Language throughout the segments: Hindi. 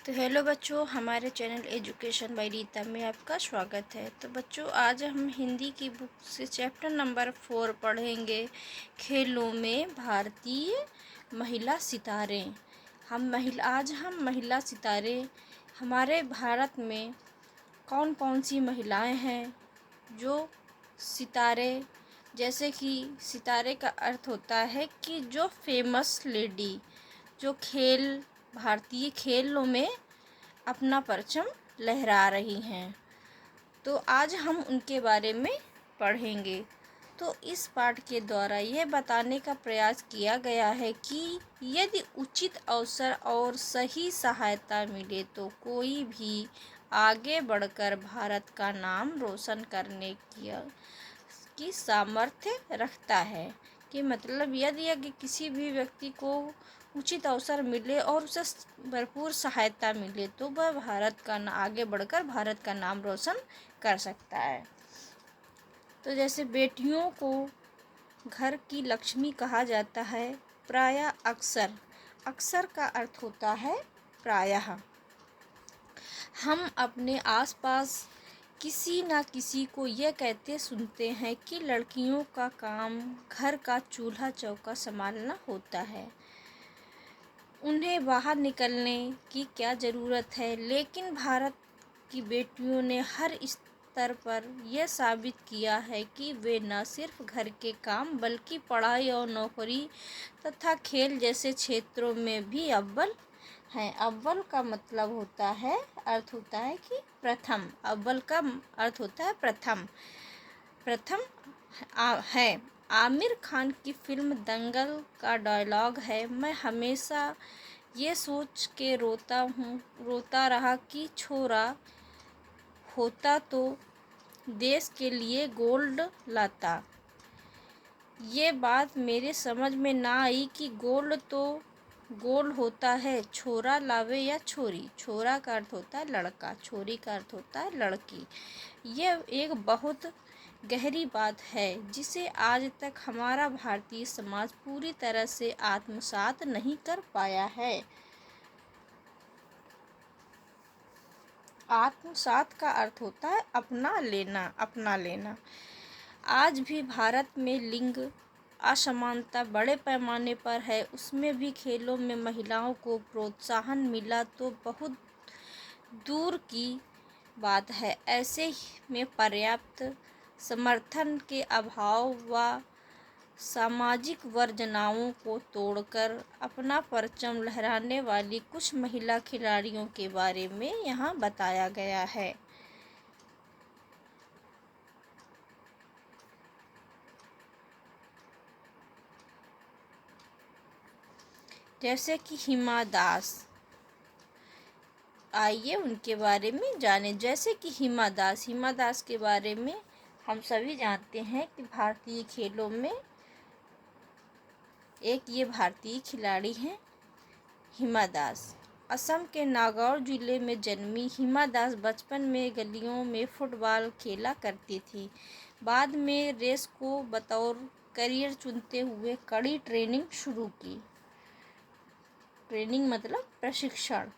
तो हेलो बच्चों, हमारे चैनल एजुकेशन बाय रीता में आपका स्वागत है। तो बच्चों, आज हम हिंदी की बुक से चैप्टर नंबर 4 पढ़ेंगे, खेलों में भारतीय महिला सितारे। आज हम महिला सितारे, हमारे भारत में कौन कौन सी महिलाएं हैं जो सितारे, जैसे कि सितारे का अर्थ होता है कि जो फेमस लेडी, जो भारतीय खेलों में अपना परचम लहरा रही हैं। तो आज हम उनके बारे में पढ़ेंगे। तो इस पाठ के द्वारा यह बताने का प्रयास किया गया है कि यदि उचित अवसर और सही सहायता मिले तो कोई भी आगे बढ़कर भारत का नाम रोशन करने की सामर्थ्य रखता है। कि मतलब यदि किसी भी व्यक्ति को उचित अवसर मिले और उसे भरपूर सहायता मिले तो वह आगे बढ़कर भारत का नाम रोशन कर सकता है। तो जैसे बेटियों को घर की लक्ष्मी कहा जाता है, प्रायः अक्सर का अर्थ होता है प्रायः। हम अपने आसपास किसी ना किसी को यह कहते सुनते हैं कि लड़कियों का काम घर का चूल्हा चौका संभालना होता है, उन्हें बाहर निकलने की क्या ज़रूरत है। लेकिन भारत की बेटियों ने हर स्तर पर यह साबित किया है कि वे न सिर्फ घर के काम बल्कि पढ़ाई और नौकरी तथा खेल जैसे क्षेत्रों में भी अव्वल हैं। अव्वल का मतलब होता है, अर्थ होता है कि प्रथम। अव्वल का अर्थ होता है प्रथम है। आमिर खान की फिल्म दंगल का डायलॉग है, मैं हमेशा ये सोच के रोता रहा कि छोरा होता तो देश के लिए गोल्ड लाता। ये बात मेरे समझ में ना आई कि गोल्ड तो गोल्ड होता है, छोरा लावे या छोरी। छोरा का अर्थ होता है लड़का, छोरी का अर्थ होता है लड़की। यह एक बहुत गहरी बात है जिसे आज तक हमारा भारतीय समाज पूरी तरह से आत्मसात नहीं कर पाया है। आत्मसात का अर्थ होता है अपना लेना। आज भी भारत में लिंग असमानता बड़े पैमाने पर है। उसमें भी खेलों में महिलाओं को प्रोत्साहन मिला तो बहुत दूर की बात है। ऐसे में पर्याप्त समर्थन के अभाव व सामाजिक वर्जनाओं को तोड़कर अपना परचम लहराने वाली कुछ महिला खिलाड़ियों के बारे में यहाँ बताया गया है। जैसे कि हिमा दास, आइए उनके बारे में जानें। जैसे कि हिमा दास के बारे में हम सभी जानते हैं कि भारतीय खेलों में एक ये भारतीय खिलाड़ी हैं हिमा दास। असम के नागौर जिले में जन्मी हिमा दास बचपन में गलियों में फुटबॉल खेला करती थी। बाद में रेस को बतौर करियर चुनते हुए कड़ी ट्रेनिंग शुरू की। ट्रेनिंग मतलब प्रशिक्षण।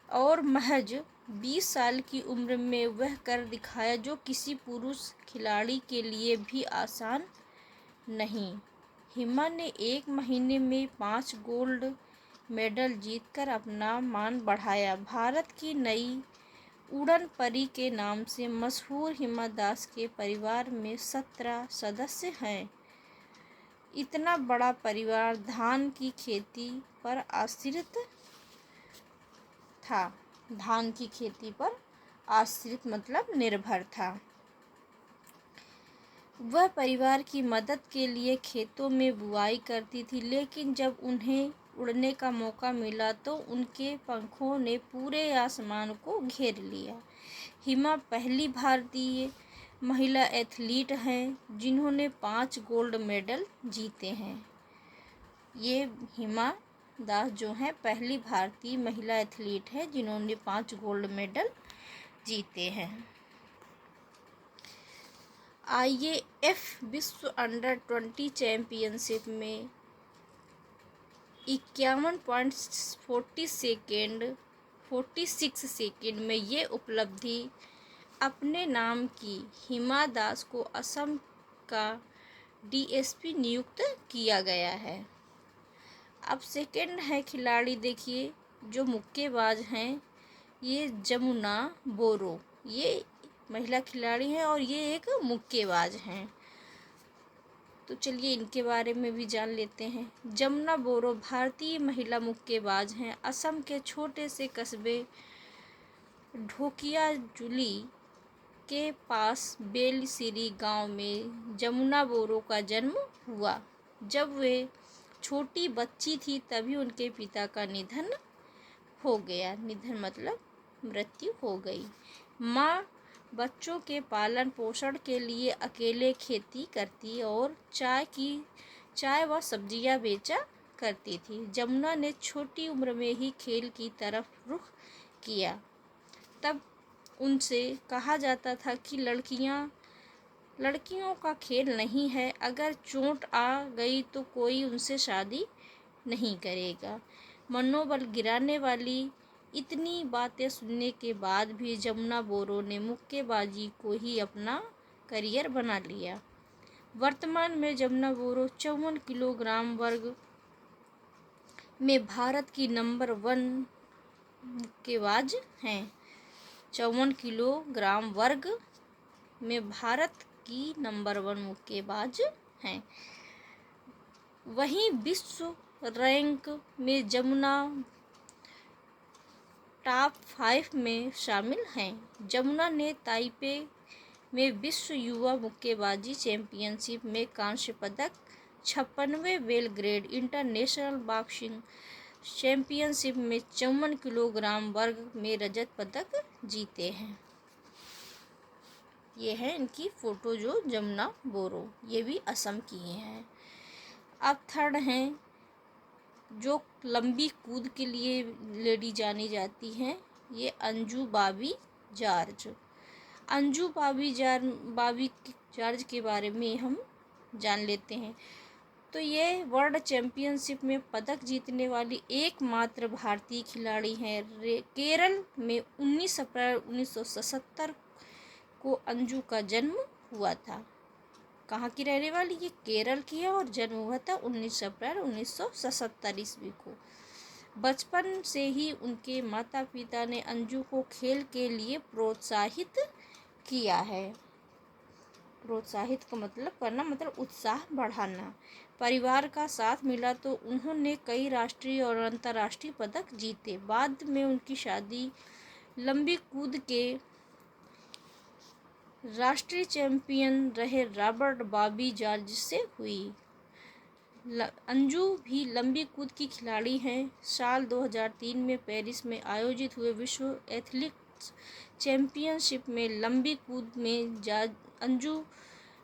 और महज 20 साल की उम्र में वह कर दिखाया जो किसी पुरुष खिलाड़ी के लिए भी आसान नहीं। हिमा ने 1 महीने में 5 गोल्ड मेडल जीतकर अपना मान बढ़ाया। भारत की नई उड़न परी के नाम से मशहूर हिमा दास के परिवार में 17 सदस्य हैं। इतना बड़ा परिवार धान की खेती पर आश्रित था। धान की खेती पर आश्रित मतलब निर्भर था। वह परिवार की मदद के लिए खेतों में बुआई करती थी, लेकिन जब उन्हें उड़ने का मौका मिला तो उनके पंखों ने पूरे आसमान को घेर लिया। हिमा पहली भारतीय महिला एथलीट हैं जिन्होंने 5 गोल्ड मेडल जीते हैं। ये हिमा दास जो हैं पहली भारतीय महिला एथलीट है जिन्होंने 5 गोल्ड मेडल जीते हैं। IAF विश्व अंडर 20 चैंपियनशिप में 51.46 सेकेंड में ये उपलब्धि अपने नाम की हिमा दास को असम का डीएसपी नियुक्त किया गया है। अब सेकेंड है खिलाड़ी, देखिए जो मुक्केबाज हैं, ये जमुना बोरो, ये महिला खिलाड़ी हैं और ये एक मुक्केबाज हैं। तो चलिए इनके बारे में भी जान लेते हैं। जमुना बोरो भारतीय महिला मुक्केबाज हैं। असम के छोटे से कस्बे ढोकियाजुली के पास बेलसिरी गांव में जमुना बोरो का जन्म हुआ। जब वे छोटी बच्ची थी तभी उनके पिता का निधन हो गया। निधन मतलब मृत्यु हो गई। माँ बच्चों के पालन पोषण के लिए अकेले खेती करती और चाय व सब्जियां बेचा करती थी। जमुना ने छोटी उम्र में ही खेल की तरफ रुख किया। तब उनसे कहा जाता था कि लड़कियों का खेल नहीं है, अगर चोट आ गई तो कोई उनसे शादी नहीं करेगा। मनोबल गिराने वाली इतनी बातें सुनने के बाद भी जमुना बोरो ने मुक्केबाजी को ही अपना करियर बना लिया। वर्तमान में जमुना बोरो 54 किलोग्राम वर्ग में भारत की नंबर 1 मुक्केबाज हैं। 54 किलोग्राम वर्ग में भारत की नंबर 1 मुक्केबाज हैं। वहीं विश्व रैंक में जमुना टॉप 5 में शामिल हैं। जमुना ने ताइपे में विश्व युवा मुक्केबाजी चैंपियनशिप में कांस्य पदक, 56वें बेलग्रेड इंटरनेशनल बॉक्सिंग चैंपियनशिप में 54 किलोग्राम वर्ग में रजत पदक जीते हैं। ये है इनकी फ़ोटो जो जमुना बोरो, ये भी असम की हैं। अब थर्ड हैं जो लंबी कूद के लिए लेडी जानी जाती हैं, ये अंजू बॉबी जॉर्ज। अंजू बॉबी जॉर्ज के बारे में हम जान लेते हैं। तो ये वर्ल्ड चैंपियनशिप में पदक जीतने वाली एकमात्र भारतीय खिलाड़ी हैं। केरल में 19 अप्रैल 1977 को अंजू का जन्म हुआ था। कहाँ की रहने वाली, ये केरल की है और जन्म हुआ था 19 अप्रैल 1977 ईस्वी को। बचपन से ही उनके माता पिता ने अंजू को खेल के लिए प्रोत्साहित किया है। प्रोत्साहित का मतलब करना, मतलब उत्साह बढ़ाना। परिवार का साथ मिला तो उन्होंने कई राष्ट्रीय और अंतर्राष्ट्रीय पदक जीते। बाद में उनकी शादी लंबी कूद के राष्ट्रीय चैंपियन रहे रॉबर्ट बॉबी जॉर्ज से हुई। अंजू भी लंबी कूद की खिलाड़ी हैं। साल 2003 में पेरिस में आयोजित हुए विश्व एथलेटिक्स चैंपियनशिप में लंबी कूद में अंजू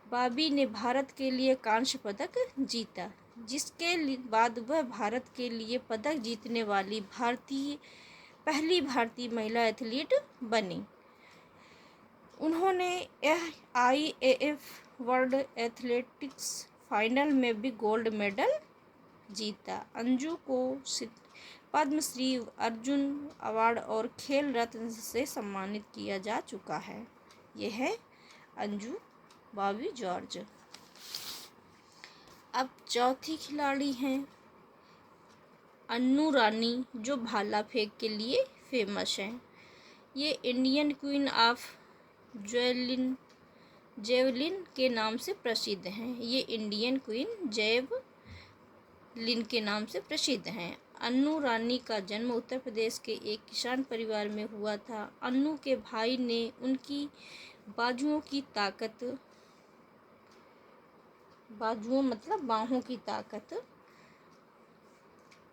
बॉबी ने भारत के लिए कांस्य पदक जीता, जिसके बाद वह भारत के लिए पदक जीतने वाली पहली भारतीय महिला एथलीट बनी। उन्होंने IAAF वर्ल्ड एथलेटिक्स फाइनल में भी गोल्ड मेडल जीता। अंजू को पद्मश्री, अर्जुन अवार्ड और खेल रत्न से सम्मानित किया जा चुका है। यह है अंजू बॉबी जॉर्ज। अब चौथी खिलाड़ी हैं अन्नू रानी, जो भाला फेंक के लिए फेमस हैं। ये इंडियन क्वीन ऑफ जेवलिन के नाम से प्रसिद्ध हैं। ये इंडियन क्वीन जेवलिन के नाम से प्रसिद्ध हैं। अन्नू रानी का जन्म उत्तर प्रदेश के एक किसान परिवार में हुआ था। अन्नू के भाई ने उनकी बाजुओं मतलब बाहों की ताकत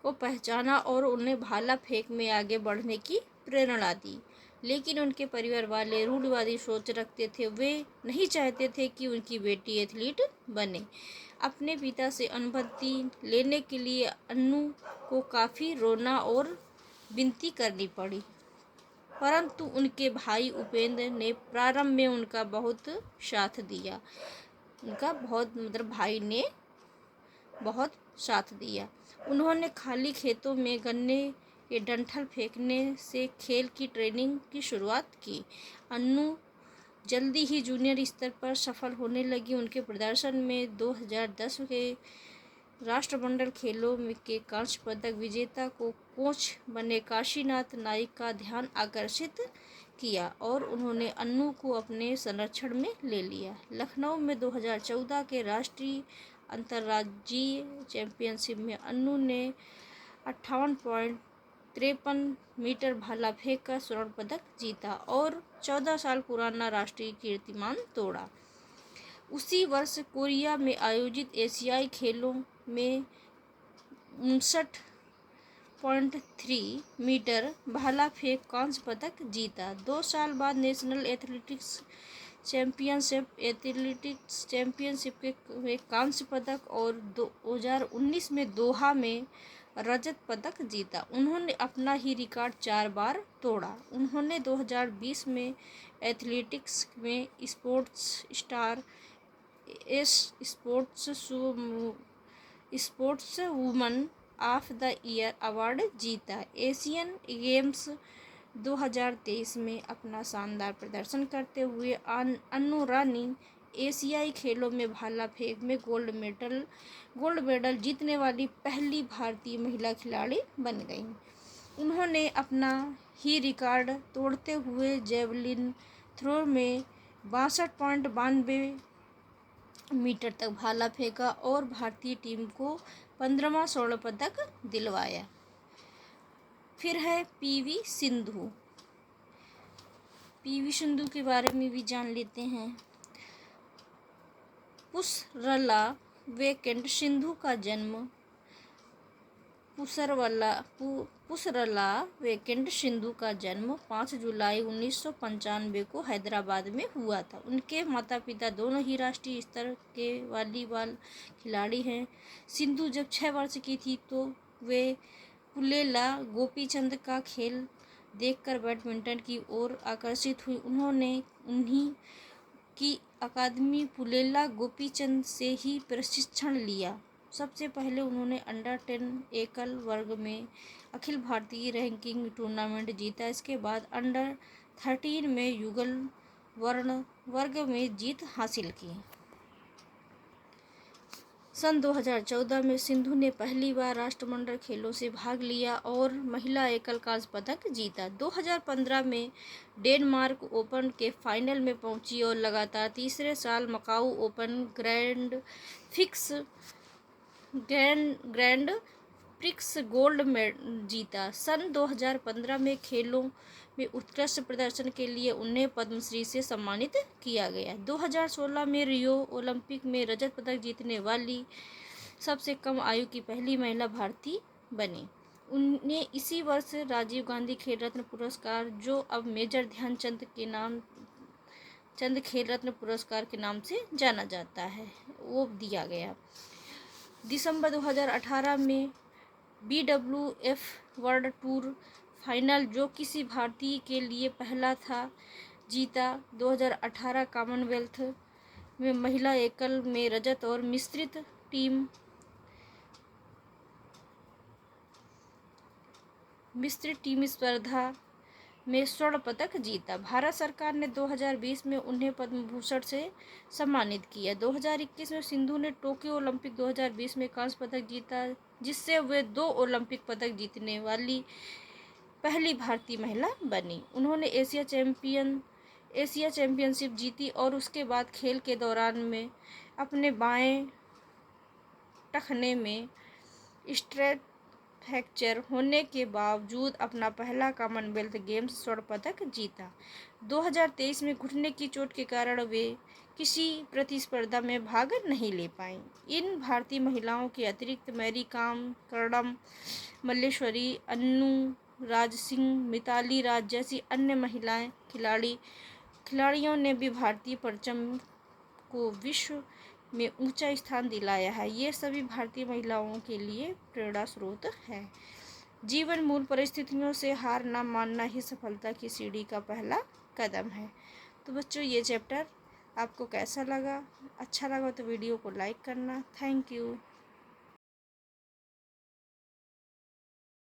को पहचाना और उन्हें भाला फेंक में आगे बढ़ने की प्रेरणा दी। लेकिन उनके परिवार वाले रूढ़िवादी सोच रखते थे। वे नहीं चाहते थे कि उनकी बेटी एथलीट बने। अपने पिता से अनुमति लेने के लिए अन्नू को काफ़ी रोना और विनती करनी पड़ी, परंतु उनके भाई उपेंद्र ने प्रारंभ में उनका बहुत साथ दिया। भाई ने बहुत साथ दिया। उन्होंने खाली खेतों में गन्ने के डंठल फेंकने से खेल की ट्रेनिंग की शुरुआत की। अन्नू जल्दी ही जूनियर स्तर पर सफल होने लगी। उनके प्रदर्शन में 2010 के राष्ट्रमंडल खेलों में के कांस्य पदक विजेता को कोच बने काशीनाथ नाइक का ध्यान आकर्षित किया और उन्होंने अन्नू को अपने संरक्षण में ले लिया। लखनऊ में 2014 के राष्ट्रीय अंतर्राज्यीय चैंपियनशिप में अन्नू ने 58.53 मीटर भाला फेंक कर स्वर्ण पदक जीता और 14 साल पुराना राष्ट्रीय कीर्तिमान तोड़ा। उसी वर्ष कोरिया में आयोजित एशियाई खेलों में 59.3 मीटर भाला फेंक कांस्य पदक जीता। 2 साल बाद नेशनल एथलेटिक्स चैंपियनशिप के कांस्य पदक और 2019 में दोहा में रजत पदक जीता। उन्होंने अपना ही रिकॉर्ड 4 बार तोड़ा। उन्होंने 2020 में एथलेटिक्स में sports star sports woman of the year award जीता। एशियन गेम्स 2023 में अपना शानदार प्रदर्शन करते हुए अन्नू रानी एशियाई खेलों में भाला फेंक में गोल्ड मेडल जीतने वाली पहली भारतीय महिला खिलाड़ी बन गईं। उन्होंने अपना ही रिकॉर्ड तोड़ते हुए जेवलिन थ्रो में 62.92 मीटर तक भाला फेंका और भारतीय टीम को 15वां स्वर्ण पदक दिलवाया। फिर है पीवी सिंधु के बारे में भी जान लेते हैं। पुसरला वेकेंट सिंधु का जन्म पुसरला वेकेंट सिंधु का जन्म 5 जुलाई 1995 को हैदराबाद में हुआ था। उनके माता पिता दोनों ही राष्ट्रीय स्तर के वॉलीबॉल खिलाड़ी हैं। सिंधु जब 6 वर्ष की थी तो वे पुलेला गोपीचंद का खेल देखकर बैडमिंटन की ओर आकर्षित हुई। उन्होंने उन्हीं की अकादमी पुलेला गोपीचंद से ही प्रशिक्षण लिया। सबसे पहले उन्होंने अंडर-10 एकल वर्ग में अखिल भारतीय रैंकिंग टूर्नामेंट जीता। इसके बाद अंडर-13 में युगल वर्ग में जीत हासिल की। सन 2014 में सिंधु ने पहली बार राष्ट्रमंडल खेलों से भाग लिया और महिला एकल कांस्य पदक जीता। 2015 में डेनमार्क ओपन के फाइनल में पहुंची और लगातार तीसरे साल Macau open grand prix gold जीता। सन 2015 में खेलों में उत्कृष्ट प्रदर्शन के लिए उन्हें पद्मश्री से सम्मानित किया गया। 2016 में रियो ओलंपिक में रजत पदक जीतने वाली सबसे कम आयु की पहली महिला भारतीय बनी। उन्हें इसी वर्ष राजीव गांधी खेल रत्न पुरस्कार, जो अब मेजर ध्यानचंद खेल रत्न पुरस्कार के नाम से जाना जाता है, वो दिया गया। दिसंबर 2018 में BWF वर्ल्ड टूर फाइनल, जो किसी भारतीय के लिए पहला था, जीता। 2018 कॉमनवेल्थ में महिला एकल में रजत और मिश्रित टीम स्पर्धा में स्वर्ण पदक जीता। भारत सरकार ने 2020 में उन्हें पद्म भूषण से सम्मानित किया। 2021 में सिंधु ने टोक्यो ओलंपिक 2020 में कांस्य पदक जीता, जिससे वे 2 ओलंपिक पदक जीतने वाली पहली भारतीय महिला बनी। उन्होंने एशिया चैंपियनशिप जीती और उसके बाद खेल के दौरान में अपने बाएं टखने में स्ट्रेट फ्रैक्चर होने के बावजूद अपना पहला कॉमनवेल्थ गेम्स स्वर्ण पदक जीता। 2023 में घुटने की चोट के कारण वे किसी प्रतिस्पर्धा में भाग नहीं ले पाईं। इन भारतीय महिलाओं के अतिरिक्त मैरी कॉम, कर्णम मल्लेश्वरी, अन्नू राज सिंह, मिताली राज जैसी अन्य महिलाएं खिलाड़ियों ने भी भारतीय परचम को विश्व में ऊंचा स्थान दिलाया है। ये सभी भारतीय महिलाओं के लिए प्रेरणा स्रोत है। जीवन मूल परिस्थितियों से हार न मानना ही सफलता की सीढ़ी का पहला कदम है। तो बच्चों, ये चैप्टर आपको कैसा लगा? अच्छा लगा तो वीडियो को लाइक करना। Thank you.